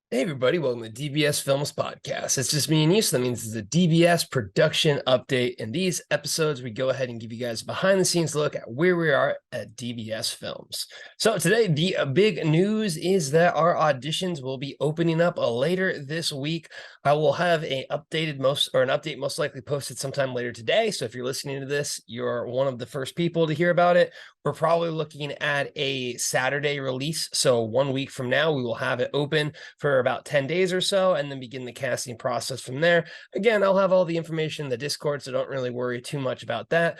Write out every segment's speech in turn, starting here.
Hey everybody, welcome to DBS Films Podcast. It's just me and you, so that means it's a DBS production update. In these episodes, we go ahead and give you guys a behind the scenes look at where we are at DBS Films. So today, the big news is that our auditions will be opening up later this week. I will have an update most likely posted sometime later today. So if you're listening to this, you're one of the first people to hear about it. We're probably looking at a Saturday release. So 1 week from now, we will have it open for about 10 days or so, and then begin the casting process from there. Again, I'll have all the information in the Discord, so don't really worry too much about that.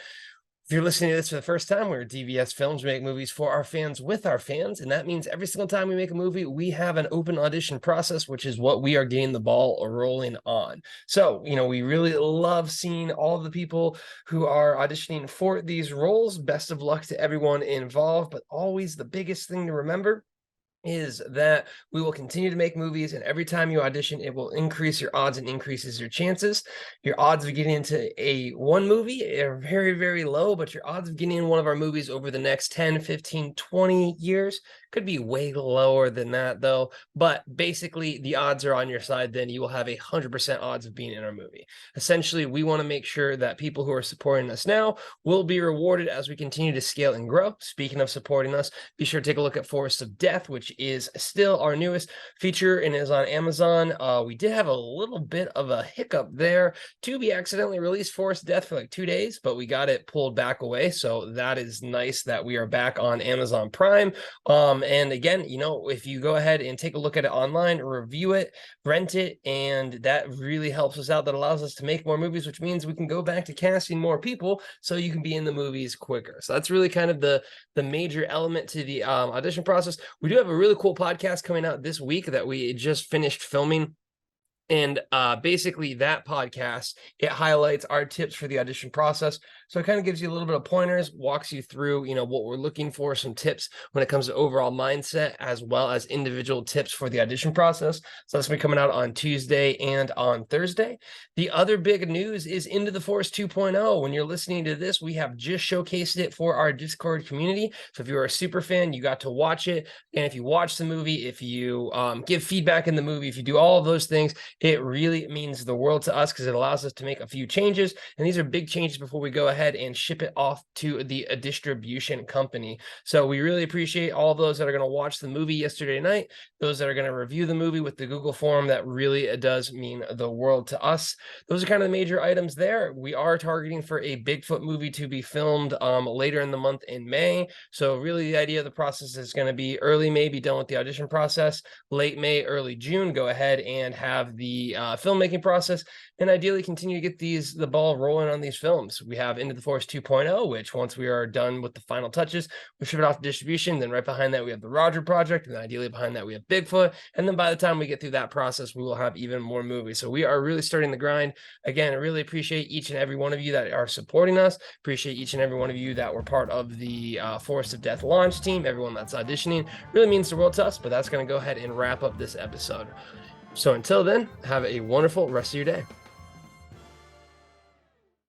If you're listening to this for the first time, we're DVS Films. We make movies for our fans with our fans, and that means every single time we make a movie, we have an open audition process, which is what we are getting the ball rolling on. So, we really love seeing all the people who are auditioning for these roles. Best of luck to everyone involved, but always the biggest thing to remember is that we will continue to make movies, and every time you audition, it will increase your odds and increases your chances. Your odds of getting into one movie are very, very low, but your odds of getting in one of our movies over the next 10, 15, 20 years could be way lower than that, though. But basically, the odds are on your side. Then you will have 100% odds of being in our movie. Essentially, we want to make sure that people who are supporting us now will be rewarded as we continue to scale and grow. Speaking of supporting us, be sure to take a look at Forest of Death, which is still our newest feature and is on Amazon. We did have a little bit of a hiccup there. Tubi accidentally released Forest of Death for like 2 days, but we got it pulled back away. So that is nice that we are back on Amazon Prime. And again, if you go ahead and take a look at it online, review it, rent it, and that really helps us out. That allows us to make more movies, which means we can go back to casting more people so you can be in the movies quicker. So that's really kind of the major element to the audition process. We do have a really cool podcast coming out this week that we just finished filming. And basically that podcast, it highlights our tips for the audition process. So it kind of gives you a little bit of pointers, walks you through, what we're looking for, some tips when it comes to overall mindset, as well as individual tips for the audition process. So that's going to be coming out on Tuesday and on Thursday. The other big news is Into the Forest 2.0. When you're listening to this, we have just showcased it for our Discord community. So if you're a super fan, you got to watch it. And if you watch the movie, if you give feedback in the movie, if you do all of those things, it really means the world to us because it allows us to make a few changes. And these are big changes before we go ahead and ship it off to the distribution company. So we really appreciate all of those that are going to watch the movie yesterday night, those that are going to review the movie with the Google form. That really does mean the world to us. Those are kind of the major items there. We are targeting for a Bigfoot movie to be filmed later in the month in May. So really the idea of the process is going to be early May, be done with the audition process, late May, early June, go ahead and have the filmmaking process, and ideally continue to get the ball rolling on these films. We have Into the Forest 2.0, which once we are done with the final touches, we ship it off to distribution. Then right behind that, we have the Roger Project, and then ideally behind that, we have Bigfoot. And then by the time we get through that process, we will have even more movies. So we are really starting the grind. Again, I really appreciate each and every one of you that are supporting us. Appreciate each and every one of you that were part of the Forest of Death launch team. Everyone that's auditioning really means the world to us. But that's going to go ahead and wrap up this episode. So until then, have a wonderful rest of your day.